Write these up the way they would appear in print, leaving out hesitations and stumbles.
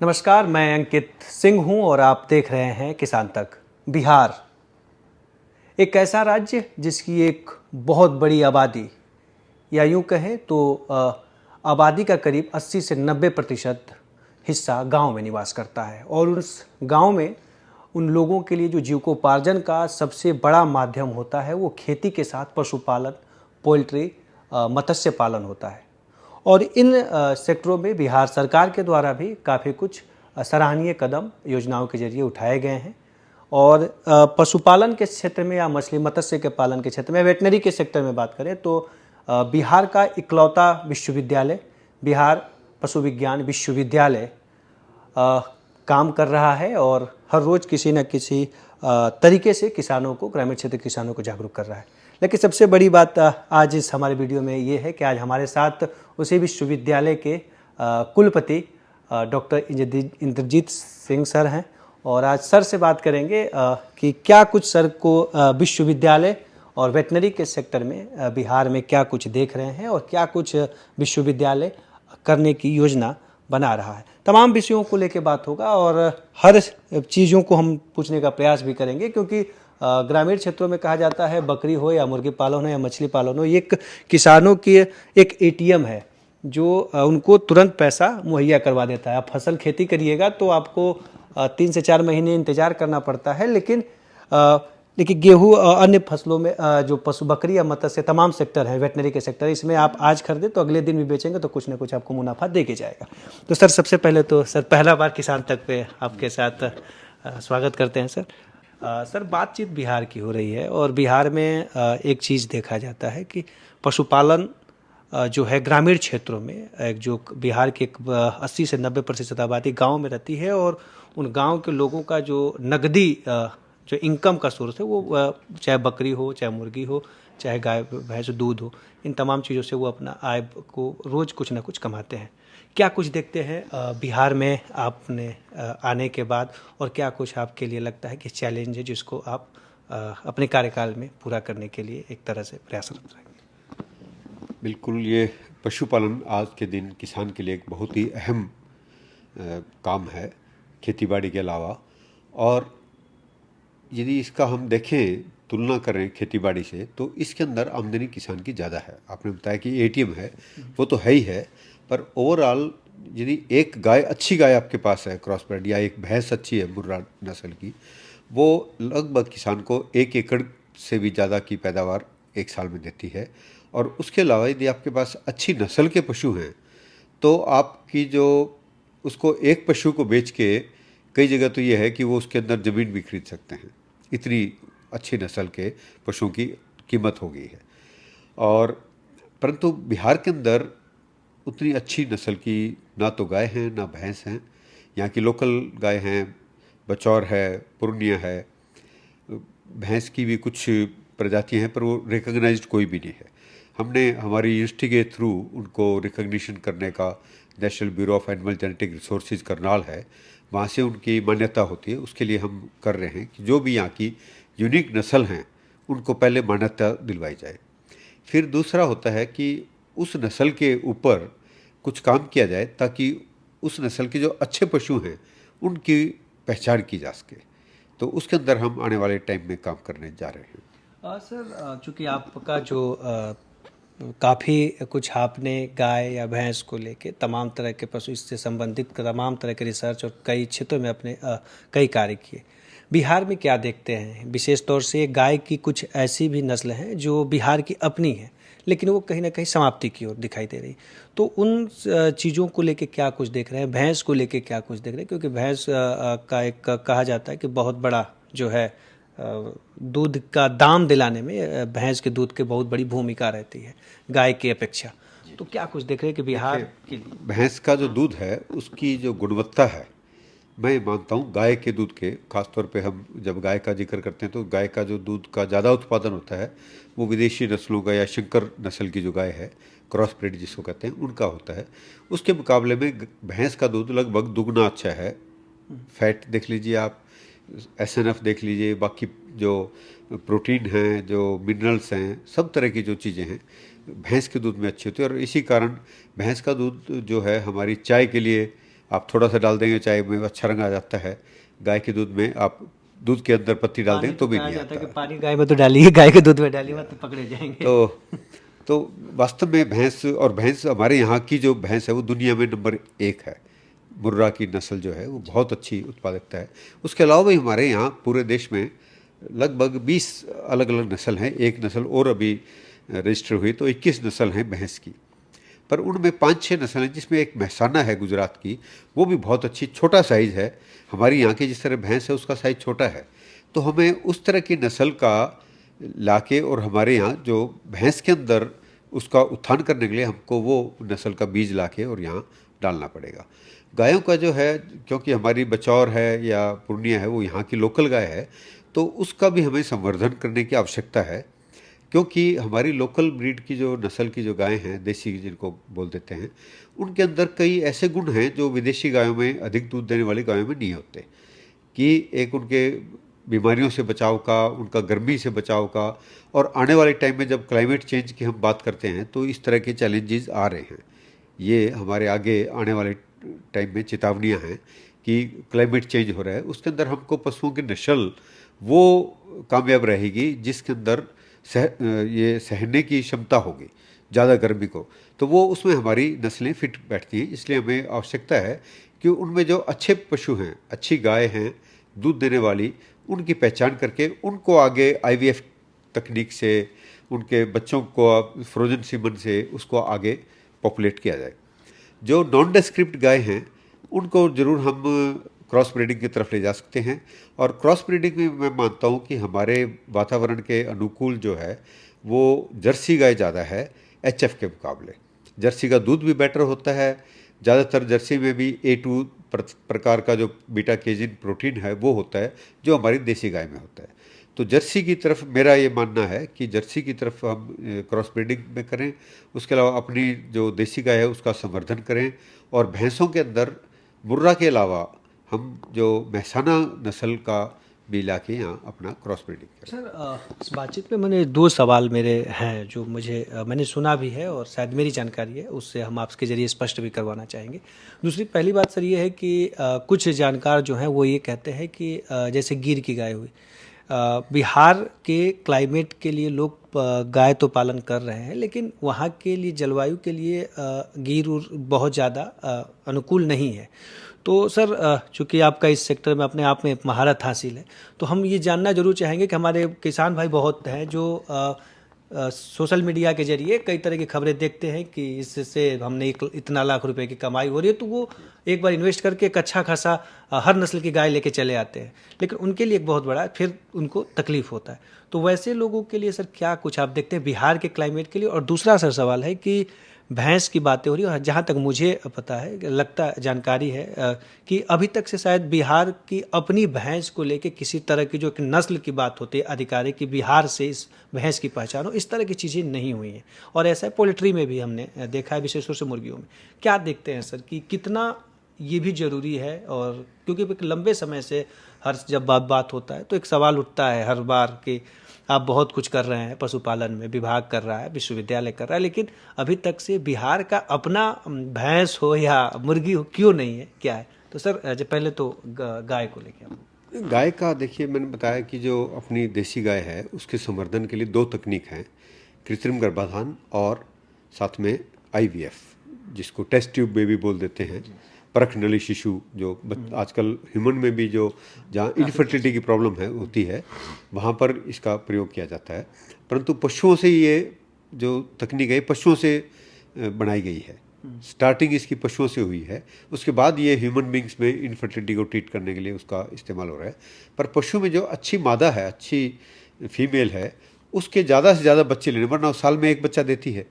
नमस्कार, मैं अंकित सिंह हूं और आप देख रहे हैं किसान तक। बिहार एक ऐसा राज्य जिसकी एक बहुत बड़ी आबादी या यूं कहें तो आबादी का करीब 80 से 90% हिस्सा गांव में निवास करता है और उस गांव में उन लोगों के लिए जो जीविकोपार्जन का सबसे बड़ा माध्यम होता है वो खेती के साथ पशुपालन, पोल्ट्री, मत्स्य पालन होता है। और इन सेक्टरों में बिहार सरकार के द्वारा भी काफ़ी कुछ सराहनीय कदम योजनाओं के जरिए उठाए गए हैं। और पशुपालन के क्षेत्र में या मछली मत्स्य के पालन के क्षेत्र में, वेटनरी के सेक्टर में बात करें तो बिहार का इकलौता विश्वविद्यालय बिहार पशु विज्ञान विश्वविद्यालय काम कर रहा है और हर रोज़ किसी न किसी तरीके से किसानों को, ग्रामीण क्षेत्र के किसानों को जागरूक कर रहा है। लेकिन सबसे बड़ी बात आज इस हमारे वीडियो में ये है कि आज हमारे साथ उसी विश्वविद्यालय के कुलपति डॉक्टर इंद्रजीत सिंह सर हैं और आज सर से बात करेंगे कि क्या कुछ सर को विश्वविद्यालय और वेटनरी के सेक्टर में बिहार में क्या कुछ देख रहे हैं और क्या कुछ विश्वविद्यालय करने की योजना बना रहा है। तमाम विषयों को लेकर बात होगा और हर चीज़ों को हम पूछने का प्रयास भी करेंगे, क्योंकि ग्रामीण क्षेत्रों में कहा जाता है बकरी हो या मुर्गी पालन हो या मछली पालन हो, ये किसानों की एक एटीएम है जो उनको तुरंत पैसा मुहैया करवा देता है। आप फसल खेती करिएगा तो आपको 3 से 4 महीने इंतजार करना पड़ता है, लेकिन गेहूँ अन्य फसलों में जो पशु बकरी या मत्स्य तमाम सेक्टर है, वेटनरी के सेक्टर, इसमें आप आज खरीदें तो अगले दिन भी बेचेंगे तो कुछ ना कुछ आपको मुनाफा दे के जाएगा। तो सर, सबसे पहले तो सर पहला बार किसान तक पे आपके साथ स्वागत करते हैं सर। सर, बातचीत बिहार की हो रही है और बिहार में एक चीज़ देखा जाता है कि पशुपालन जो है ग्रामीण क्षेत्रों में, एक जो बिहार की 80 से 90% आबादी गाँव में रहती है और उन गाँव के लोगों का जो नकदी जो इनकम का सोर्स है वो चाहे बकरी हो, चाहे मुर्गी हो, चाहे गाय भैंस दूध हो, इन तमाम चीज़ों से वो अपना आय को रोज़ कुछ ना कुछ कमाते हैं। क्या कुछ देखते हैं बिहार में आपने आने के बाद और क्या कुछ आपके लिए लगता है कि चैलेंज है जिसको आप अपने कार्यकाल में पूरा करने के लिए एक तरह से प्रयासरत रहेंगे? बिल्कुल, ये पशुपालन आज के दिन किसान के लिए एक बहुत ही अहम काम है खेतीबाड़ी के अलावा। और यदि इसका हम देखें, तुलना करें खेतीबाड़ी से, तो इसके अंदर आमदनी किसान की ज़्यादा है। आपने बताया कि एटीएम है, वो तो है ही है, पर ओवरऑल यदि एक गाय, अच्छी गाय आपके पास है क्रॉस ब्रीड, या एक भैंस अच्छी है मुर्रा नस्ल की, वो लगभग किसान को 1 एकड़ से भी ज़्यादा की पैदावार एक साल में देती है। और उसके अलावा यदि आपके पास अच्छी नस्ल के पशु हैं तो आपकी जो उसको एक पशु को बेच के, कई जगह तो ये है कि वो उसके अंदर ज़मीन भी खरीद सकते हैं, इतनी अच्छी नस्ल के पशुओं की कीमत हो गई है। और परंतु बिहार के अंदर उतनी अच्छी नस्ल की ना तो गाय हैं ना भैंस हैं। यहाँ की लोकल गाय हैं, बचौर है, पूर्णिया है, भैंस की भी कुछ प्रजातियां हैं, पर वो रिकॉग्नाइज्ड कोई भी नहीं है। हमने हमारी यूनिवर्सिटी के थ्रू उनको रिकॉग्निशन करने का national bureau of animal genetic resources Karnal है, वहाँ से उनकी मान्यता होती है। उसके लिए हम कर रहे हैं कि जो भी यहाँ की यूनिक नस्ल हैं उनको पहले मान्यता दिलवाई जाए। फिर दूसरा होता है कि उस नस्ल के ऊपर कुछ काम किया जाए ताकि उस नस्ल के जो अच्छे पशु हैं उनकी पहचान की जा सके। तो उसके अंदर हम आने वाले टाइम में काम करने जा रहे हैं। सर, चूँकि आपका जो काफ़ी कुछ आपने गाय या भैंस को लेके तमाम तरह के पशु, इससे संबंधित तमाम तरह के रिसर्च और कई क्षेत्रों में अपने कई कार्य किए। बिहार में क्या देखते हैं? विशेष तौर से गाय की कुछ ऐसी भी नस्ल हैं जो बिहार की अपनी है, लेकिन वो कहीं ना कहीं समाप्ति की ओर दिखाई दे रही। तो उन चीज़ों को लेके क्या कुछ देख रहे हैं? भैंस को लेके क्या कुछ देख रहे हैं? क्योंकि भैंस का एक कहा जाता है कि बहुत बड़ा जो है दूध का दाम दिलाने में भैंस के दूध की बहुत बड़ी भूमिका रहती है गाय की अपेक्षा। तो क्या कुछ देख रहे हैं कि बिहार की भैंस का जो दूध है उसकी जो गुणवत्ता है, मैं मानता हूँ गाय के दूध के, खासतौर पे हम जब गाय का जिक्र करते हैं तो गाय का जो दूध का ज़्यादा उत्पादन होता है वो विदेशी नस्लों का या शंकर नस्ल की जो गाय है, क्रॉस ब्रीड जिसको कहते हैं, उनका होता है। उसके मुकाबले में भैंस का दूध लगभग दुगना अच्छा है। फैट देख लीजिए आप, SNF देख लीजिए, बाकी जो प्रोटीन हैं, जो मिनरल्स हैं, सब तरह की जो चीज़ें हैं भैंस के दूध में अच्छी होती है। और इसी कारण भैंस का दूध जो है हमारी चाय के लिए आप थोड़ा सा डाल देंगे चाय में अच्छा रंग आ जाता है। गाय के दूध में आप दूध के अंदर पत्ती डाल देंगे तो भी कहा नहीं जाता है आता। कि पानी गाय में तो डालिए, गाय के दूध में डालिए मत तो पकड़े जाएंगे। तो तो वास्तव में भैंस हमारे यहाँ की जो भैंस है वो दुनिया में नंबर 1 है। मुर्रा की नस्ल जो है वो बहुत अच्छी उत्पादकता है। उसके अलावा भी हमारे यहाँ पूरे देश में लगभग 20 अलग अलग नस्ल हैं। एक नस्ल और अभी रजिस्टर हुई तो 21 नस्ल हैं भैंस की। पर उनमें 5-6 नस्ल हैं, जिसमें एक महसाना है गुजरात की, वो भी बहुत अच्छी, छोटा साइज़ है। हमारी यहाँ की जिस तरह भैंस है उसका साइज़ छोटा है। तो हमें उस तरह की नस्ल का लाके और हमारे यहाँ जो भैंस के अंदर उसका उत्थान करने के लिए हमको वो नस्ल का बीज लाके और यहाँ डालना पड़ेगा। गायों का जो है, क्योंकि हमारी बचौर है या पूर्णिया है वो यहाँ की लोकल गाय है, तो उसका भी हमें संवर्धन करने की आवश्यकता है। क्योंकि हमारी लोकल ब्रीड की जो नस्ल की जो गायें हैं, देसी जिनको बोल देते हैं, उनके अंदर कई ऐसे गुण हैं जो विदेशी गायों में, अधिक दूध देने वाली गायों में नहीं होते। कि एक उनके बीमारियों से बचाव का, उनका गर्मी से बचाव का, और आने वाले टाइम में जब क्लाइमेट चेंज की हम बात करते हैं तो इस तरह के चैलेंजेस आ रहे हैं। ये हमारे आगे आने वाले टाइम में चेतावनियां हैं कि क्लाइमेट चेंज हो रहा है। उसके अंदर हमको पशुओं की नस्ल वो कामयाब रहेगी जिसके अंदर ये सहने की क्षमता होगी ज़्यादा गर्मी को, तो वो उसमें हमारी नस्लें फिट बैठती हैं। इसलिए हमें आवश्यकता है कि उनमें जो अच्छे पशु हैं, अच्छी गाय हैं दूध देने वाली, उनकी पहचान करके उनको आगे आईवीएफ तकनीक से उनके बच्चों को फ्रोजन सीमन से उसको आगे पॉपुलेट किया जाए। जो नॉन डेस्क्रिप्ट गाय हैं उनको ज़रूर हम क्रॉस ब्रीडिंग की तरफ ले जा सकते हैं। और क्रॉस ब्रीडिंग में मैं मानता हूँ कि हमारे वातावरण के अनुकूल जो है वो जर्सी गाय ज़्यादा है एचएफ के मुकाबले। जर्सी का दूध भी बेटर होता है। ज़्यादातर जर्सी में भी A2 प्रकार का जो बीटा केजिन प्रोटीन है वो होता है जो हमारी देसी गाय में होता है। तो जर्सी की तरफ मेरा ये मानना है कि जर्सी की तरफ हम क्रॉस ब्रीडिंग में करें। उसके अलावा अपनी जो देसी गाय है उसका संवर्धन करें। और भैंसों के अंदर मुर्रा के अलावा हम जो महसाना नस्ल का भी लाके यहाँ अपना क्रॉस ब्रीडिंग करें। सर, इस बातचीत में मैंने दो सवाल मेरे हैं जो मुझे मैंने सुना भी है और शायद मेरी जानकारी है, उससे हम आपके ज़रिए स्पष्ट भी करवाना चाहेंगे। दूसरी पहली बात सर ये है कि कुछ जानकार जो हैं वो ये कहते हैं कि जैसे गिर की गाय हुई, बिहार के क्लाइमेट के लिए लोग गाय तो पालन कर रहे हैं, लेकिन वहाँ के लिए जलवायु के लिए गिर बहुत ज़्यादा अनुकूल नहीं है। तो सर, चूँकि आपका इस सेक्टर में अपने आप में महारत हासिल है, तो हम ये जानना जरूर चाहेंगे कि हमारे किसान भाई बहुत हैं जो सोशल मीडिया के जरिए कई तरह की खबरें देखते हैं कि इससे हमने इतना लाख रुपए की कमाई हो रही है, तो वो एक बार इन्वेस्ट करके एक अच्छा खासा हर नस्ल की गाय लेके चले आते हैं, लेकिन उनके लिए एक बहुत बड़ा फिर उनको तकलीफ होता है। तो वैसे लोगों के लिए सर क्या कुछ आप देखते हैं बिहार के क्लाइमेट के लिए? और दूसरा सर सवाल है कि भैंस की बातें हो रही है और जहाँ तक मुझे पता है, लगता जानकारी है कि अभी तक से शायद बिहार की अपनी भैंस को लेके किसी तरह की जो एक नस्ल की बात होती है अधिकारी की, बिहार से इस भैंस की पहचान हो, इस तरह की चीज़ें नहीं हुई हैं। और ऐसा है पोल्ट्री में भी हमने देखा है, विशेष रूप से मुर्गियों में। क्या देखते हैं सर कि कितना ये भी ज़रूरी है? और क्योंकि एक लंबे समय से हर जब बात होता है तो एक सवाल उठता है हर बार कि आप बहुत कुछ कर रहे हैं पशुपालन में, विभाग कर रहा है, विश्वविद्यालय कर रहा है, लेकिन अभी तक से बिहार का अपना भैंस हो या मुर्गी हो क्यों नहीं है, क्या है? तो सर पहले तो गाय को लेके आप। गाय का देखिए, मैंने बताया कि जो अपनी देसी गाय है उसके संवर्धन के लिए 2 तकनीक हैं, कृत्रिम गर्भाधान और साथ में आईवीएफ, जिसको टेस्ट ट्यूब बेबी बोल देते हैं। परख नली शिशु जो आजकल ह्यूमन में भी जो जहाँ इनफर्टिलिटी की प्रॉब्लम है होती है वहाँ पर इसका प्रयोग किया जाता है। परंतु पशुओं से ये जो तकनीक है पशुओं से बनाई गई है। स्टार्टिंग इसकी पशुओं से हुई है, उसके बाद ये ह्यूमन बींग्स में इनफर्टिलिटी को ट्रीट करने के लिए उसका इस्तेमाल हो रहा है। पर पशु में जो अच्छी मादा है, अच्छी फीमेल है, उसके ज़्यादा से ज़्यादा बच्चे लेने, वरना साल में 1 बच्चा देती है,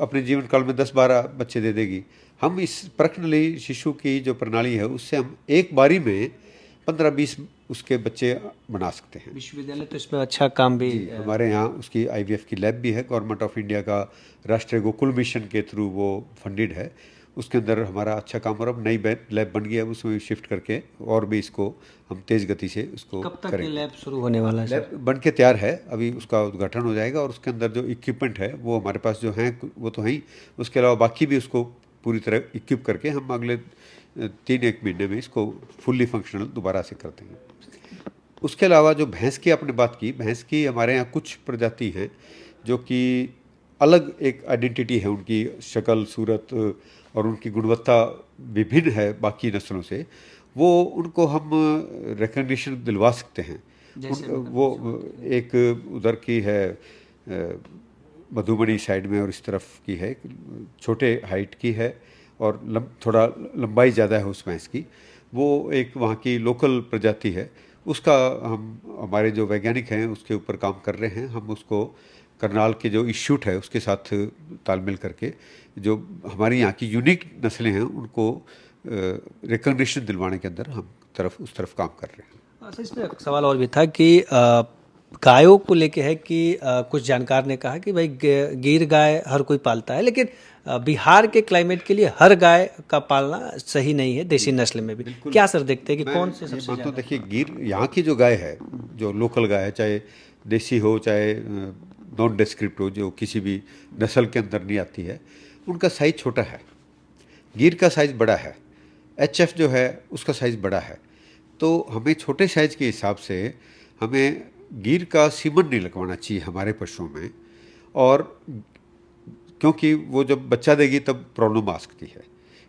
अपने जीवन काल में 10-12 बच्चे दे देगी। हम इस प्रश्नली शिशु की जो प्रणाली है उससे हम एक बारी में 15-20 उसके बच्चे बना सकते हैं। विश्वविद्यालय तो इसमें अच्छा काम भी हमारे यहाँ उसकी आईवीएफ की लैब भी है, गवर्नमेंट ऑफ इंडिया का राष्ट्रीय गोकुल मिशन के थ्रू वो फंडेड है। उसके अंदर हमारा अच्छा काम, और अब नई लैब बन गया है, उसमें शिफ्ट करके और भी इसको हम तेज़ गति से उसको कब तक ये लैब शुरू होने वाला है? लैब बन के तैयार है, अभी उसका उद्घाटन हो जाएगा और उसके अंदर जो इक्विपमेंट है वो हमारे पास जो हैं वो तो हैं ही, उसके अलावा बाकी भी उसको पूरी तरह इक्विप करके हम अगले 3-1 महीने में इसको फुल्ली फंक्शनल दोबारा से कर देंगे। उसके अलावा जो भैंस की आपने बात की, भैंस की हमारे यहाँ कुछ प्रजाति हैं जो कि अलग एक आइडेंटिटी है, उनकी शक्ल सूरत और उनकी गुणवत्ता विभिन्न है बाकी नस्लों से, वो उनको हम रिकग्निशन दिलवा सकते हैं। वो एक उधर की है मधुबनी साइड में और इस तरफ की है, छोटे हाइट की है और थोड़ा लंबाई ज़्यादा है उस भैंस की, वो एक वहाँ की लोकल प्रजाति है। उसका हम हमारे जो वैज्ञानिक हैं उसके ऊपर काम कर रहे हैं। हम उसको करनाल के जो इंस्टीट्यूट है उसके साथ तालमेल करके जो हमारी यहाँ की यूनिक नस्लें हैं उनको रिकग्निशन दिलवाने के अंदर हम उस तरफ काम कर रहे हैं। अच्छा, इसमें एक सवाल और भी था कि गायों को लेके है कि कुछ जानकार ने कहा कि भाई गिर गाय हर कोई पालता है, लेकिन बिहार के क्लाइमेट के लिए हर गाय का पालना सही नहीं है, देसी नस्ल में भी। क्या सर देखते हैं कि कौन से सबसे ज़्यादा? देखिए, गिर यहाँ की जो गाय है, जो लोकल गाय है, चाहे देसी हो चाहे नॉन डेस्क्रिप्ट हो, जो किसी भी नस्ल के अंदर नहीं आती है, उनका साइज़ छोटा है। गिर का साइज़ बड़ा है, HF जो है उसका साइज़ बड़ा है। तो हमें छोटे साइज़ के हिसाब से हमें गिर का सीमन नहीं लगवाना चाहिए हमारे पशुओं में, और क्योंकि वो जब बच्चा देगी तब प्रॉब्लम आ सकती है।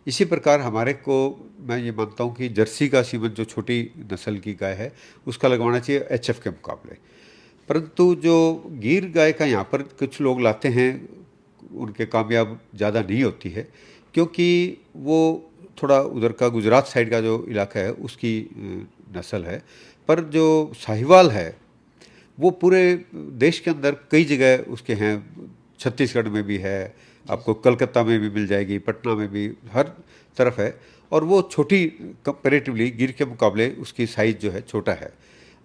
इसी प्रकार हमारे को मैं ये मानता हूँ कि जर्सी का सीमन जो छोटी नस्ल की गाय है उसका लगवाना चाहिए HF के मुकाबले। परंतु जो गिर गाय का यहाँ पर कुछ लोग लाते हैं, उनके कामयाब ज़्यादा नहीं होती है, क्योंकि वो थोड़ा उधर का गुजरात साइड का जो इलाका है उसकी नस्ल है। पर जो साहिवाल है वो पूरे देश के अंदर कई जगह उसके हैं, छत्तीसगढ़ में भी है, आपको कलकत्ता में भी मिल जाएगी, पटना में भी, हर तरफ है। और वो छोटी कंपेरेटिवली गिर के मुकाबले उसकी साइज़ जो है छोटा है,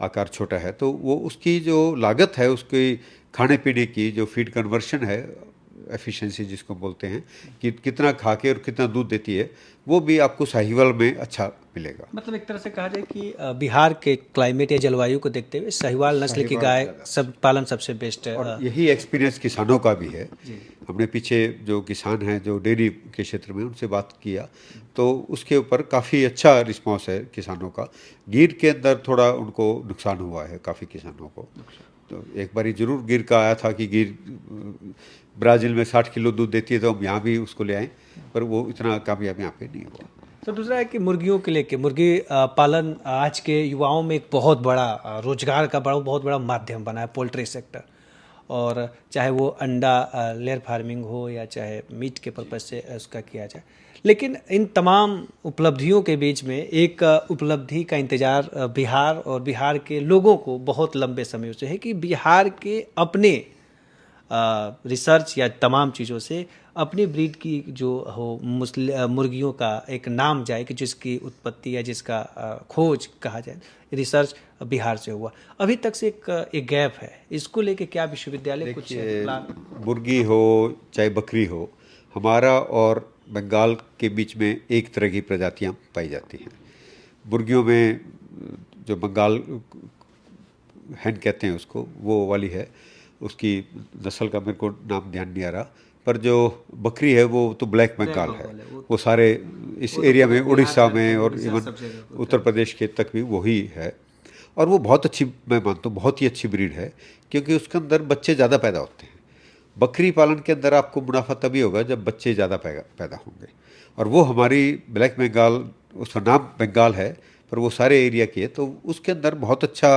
आकार छोटा है। तो वो उसकी जो लागत है, उसकी खाने पीने की जो फीड कन्वर्शन है, एफिशिएंसी जिसको बोलते हैं, कि कितना खा के और कितना दूध देती है, वो भी आपको साहिवाल में अच्छा मिलेगा। मतलब एक तरह से कहा जाए कि बिहार के क्लाइमेट या जलवायु को देखते हुए साहिवाल नस्ल की गाय सब पालन सबसे बेस्ट है। और यही एक्सपीरियंस किसानों का भी है। हमने पीछे जो किसान हैं जो डेयरी के क्षेत्र में, उनसे बात किया तो उसके ऊपर काफ़ी अच्छा रिस्पॉन्स है किसानों का। गिर के अंदर थोड़ा उनको नुकसान हुआ है काफ़ी किसानों को। तो एक बारी जरूर गिर का आया था कि गिर ब्राज़ील में 60 किलो दूध देती है, तो हम यहाँ भी उसको ले आए, पर वो इतना कामयाब यहाँ पे नहीं हुआ। तो दूसरा है कि मुर्गियों के लेके मुर्गी पालन आज के युवाओं में एक बहुत बड़ा रोजगार का बहुत बड़ा माध्यम बना है, पोल्ट्री सेक्टर। और चाहे वो अंडा लेयर फार्मिंग हो या चाहे मीट के पर्पज से उसका किया जाए, लेकिन इन तमाम उपलब्धियों के बीच में एक उपलब्धि का इंतज़ार बिहार और बिहार के लोगों को बहुत लंबे समय से है कि बिहार के अपने रिसर्च या तमाम चीज़ों से अपनी ब्रीड की जो हो मुर्गियों का एक नाम जाए कि जिसकी उत्पत्ति या जिसका खोज कहा जाए, रिसर्च बिहार से हुआ। अभी तक से एक गैप है, इसको लेके क्या विश्वविद्यालय कुछ प्लान? मुर्गी हो चाहे बकरी हो, हमारा और बंगाल के बीच में एक तरह की प्रजातियां पाई जाती हैं। मुर्गियों में जो बंगाल हैंड कहते हैं उसको, वो वाली है, उसकी नस्ल का मेरे को नाम ध्यान नहीं आ रहा, पर जो बकरी है वो तो ब्लैक बंगाल है। वो सारे इस एरिया में, उड़ीसा में और इवन उत्तर प्रदेश के तक भी वही है। और वो बहुत अच्छी, मैं मानता हूँ बहुत ही अच्छी ब्रीड है, क्योंकि उसके अंदर बच्चे ज़्यादा पैदा होते हैं। बकरी पालन के अंदर आपको मुनाफा तभी होगा जब बच्चे ज़्यादा पैदा होंगे, और वो हमारी ब्लैक बंगाल, उसका नाम बंगाल है पर वो सारे एरिया की है, तो उसके अंदर बहुत अच्छा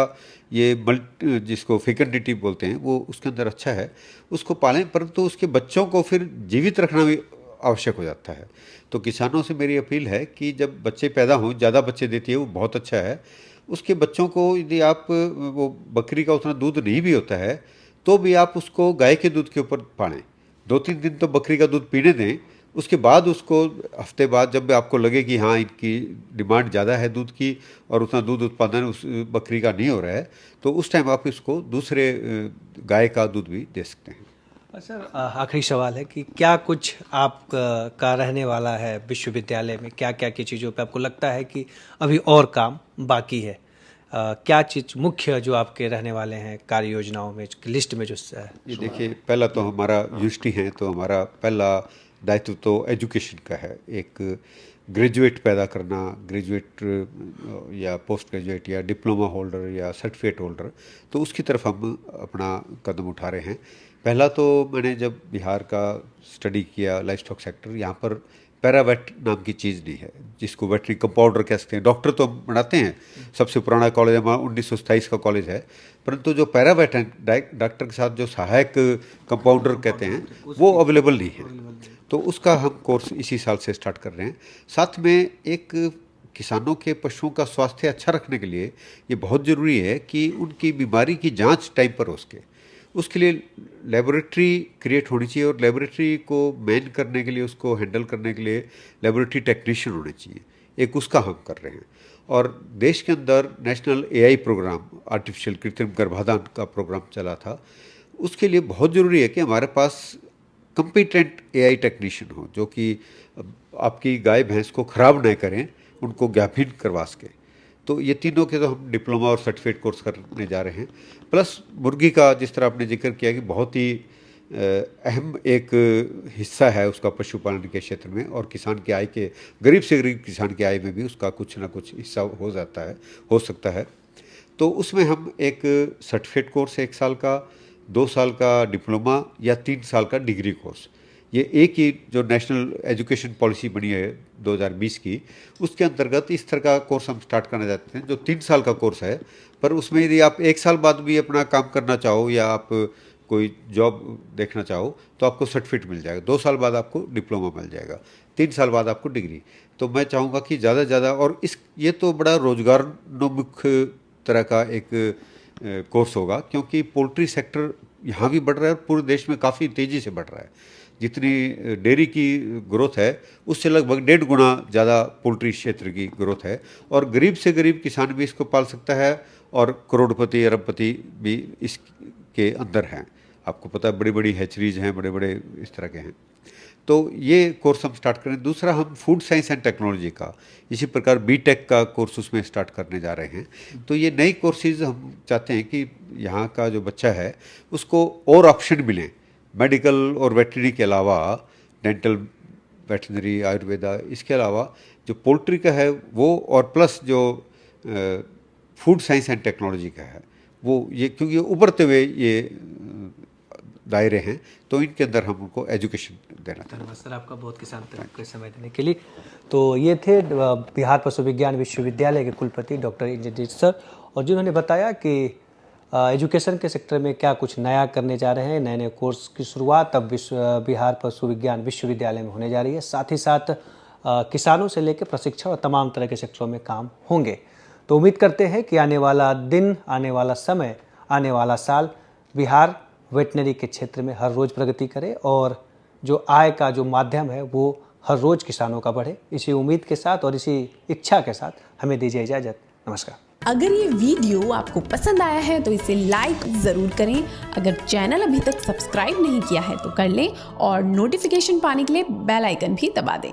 ये जिसको फेकंडिटी बोलते हैं, वो उसके अंदर अच्छा है, उसको पालें। परंतु उसके बच्चों को फिर जीवित रखना भी आवश्यक हो जाता है। तो किसानों से मेरी अपील है कि जब बच्चे पैदा हों, ज़्यादा बच्चे देती है वो बहुत अच्छा है, उसके बच्चों को यदि आप, वो बकरी का उतना दूध नहीं भी होता है तो भी आप उसको गाय के दूध के ऊपर पालें। 2-3 दिन तो बकरी का दूध पीने दें, उसके बाद उसको हफ्ते बाद जब आपको लगे कि हाँ इनकी डिमांड ज़्यादा है दूध की और उतना दूध उत्पादन उस बकरी का नहीं हो रहा है, तो उस टाइम आप इसको दूसरे गाय का दूध भी दे सकते हैं। सर, आखिरी सवाल है कि क्या कुछ आप का रहने वाला है विश्वविद्यालय में, क्या क्या की चीज़ों पे आपको लगता है कि अभी और काम बाकी है? क्या चीज़ मुख्य जो आपके रहने वाले हैं कार्य योजनाओं में, लिस्ट में जो ये देखिए, पहला तो हमारा यूनिवर्सिटी है, तो हमारा पहला दायित्व तो एजुकेशन का है। एक ग्रेजुएट पैदा करना, ग्रेजुएट या पोस्ट ग्रेजुएट या डिप्लोमा होल्डर या सर्टिफिकेट होल्डर, तो उसकी तरफ हम अपना कदम उठा रहे हैं। पहला तो मैंने जब बिहार का स्टडी किया लाइफ स्टॉक सेक्टर, यहाँ पर पैरावेट नाम की चीज़ नहीं है, जिसको वेटरी कंपाउंडर कह सकते हैं। डॉक्टर तो हम बनाते हैं, सबसे पुराना कॉलेज हमारा 1927 का कॉलेज है, परंतु जो पैरावेट है डॉक्टर के साथ जो सहायक कंपाउंडर कहते हैं, वो अवेलेबल नहीं है। तो उसका हम कोर्स इसी साल से स्टार्ट कर रहे हैं। साथ में एक किसानों के पशुओं का स्वास्थ्य अच्छा रखने के लिए ये बहुत ज़रूरी है कि उनकी बीमारी की जांच टाइम पर हो सके। उसके लिए लेबोरेटरी क्रिएट होनी चाहिए, और लेबोरेटरी को मैन करने के लिए, उसको हैंडल करने के लिए लेबोरेटरी टेक्नीशियन होने चाहिए। एक उसका हम कर रहे हैं। और देश के अंदर नेशनल एआई प्रोग्राम, आर्टिफिशियल कृत्रिम गर्भाधान का प्रोग्राम चला था। उसके लिए बहुत ज़रूरी है कि हमारे पास कम्पिटेंट एआई टेक्नीशियन हो, जो कि आपकी गाय भैंस को ख़राब न करें, उनको ज्ञापन करवा सके। तो ये तीनों के तो हम डिप्लोमा और सर्टिफिकेट कोर्स करने जा रहे हैं। प्लस मुर्गी का, जिस तरह आपने जिक्र किया कि बहुत ही अहम एक हिस्सा है उसका पशुपालन के क्षेत्र में, और किसान की आय के, गरीब से गरीब किसान की आय में भी उसका कुछ ना कुछ हिस्सा हो सकता है। तो उसमें हम एक सर्टिफिकेट कोर्स 1 साल का, 2 साल का डिप्लोमा या 3 साल का डिग्री कोर्स, ये एक ही जो नेशनल एजुकेशन पॉलिसी बनी है 2020 की, उसके अंतर्गत इस तरह का कोर्स हम स्टार्ट करना चाहते हैं, जो 3 साल का कोर्स है। पर उसमें यदि आप 1 साल बाद भी अपना काम करना चाहो या आप कोई जॉब देखना चाहो तो आपको सर्टिफिकेट मिल जाएगा। 2 साल बाद आपको डिप्लोमा मिल जाएगा, 3 साल बाद आपको डिग्री। तो मैं चाहूँगा कि ज़्यादा से ज़्यादा, और ये तो बड़ा रोजगारोन्मुख तरह का एक कोर्स होगा, क्योंकि पोल्ट्री सेक्टर यहाँ भी बढ़ रहा है और पूरे देश में काफ़ी तेज़ी से बढ़ रहा है। जितनी डेयरी की ग्रोथ है, उससे लगभग 1.5 गुना ज़्यादा पोल्ट्री क्षेत्र की ग्रोथ है। और गरीब से गरीब किसान भी इसको पाल सकता है, और करोड़पति अरबपति भी इसके अंदर हैं। आपको पता है, बड़ी बड़ी हैचरीज हैं, बड़े बड़े इस तरह के हैं। तो ये कोर्स हम स्टार्ट करें। दूसरा, हम फूड साइंस एंड टेक्नोलॉजी का, इसी प्रकार बीटेक का कोर्स उसमें स्टार्ट करने जा रहे हैं। तो ये नई कोर्सेज हम चाहते हैं कि यहाँ का जो बच्चा है उसको और ऑप्शन मिलें, मेडिकल और वेटरनरी के अलावा, डेंटल, वेटरनरी, आयुर्वेदा, इसके अलावा जो पोल्ट्री का है वो, और प्लस जो फूड साइंस एंड टेक्नोलॉजी का है वो, ये क्योंकि उभरते हुए ये दायरे हैं, तो इनके अंदर हम उनको एजुकेशन देना चाहते हैं। धन्यवाद सर आपका, बहुत किसान तक के समय देने के लिए। तो ये थे बिहार पशु विज्ञान विश्वविद्यालय के कुलपति डॉक्टर इंद्रजीत सर, और जिन्होंने बताया कि एजुकेशन के सेक्टर में क्या कुछ नया करने जा रहे हैं। नए नए कोर्स की शुरुआत अब बिहार पशु विज्ञान विश्वविद्यालय में होने जा रही है। साथ ही साथ किसानों से लेकर प्रशिक्षण और तमाम तरह के सेक्टरों में काम होंगे। तो उम्मीद करते हैं कि आने वाला दिन, आने वाला समय, आने वाला साल बिहार वेटनरी के क्षेत्र में हर रोज़ प्रगति करे, और जो आय का जो माध्यम है वो हर रोज़ किसानों का बढ़े। इसी उम्मीद के साथ और इसी इच्छा के साथ हमें दीजिए इजाज़त। नमस्कार। अगर ये वीडियो आपको पसंद आया है तो इसे लाइक ज़रूर करें। अगर चैनल अभी तक सब्सक्राइब नहीं किया है तो कर लें, और नोटिफिकेशन पाने के लिए बेल आइकन भी दबा दें।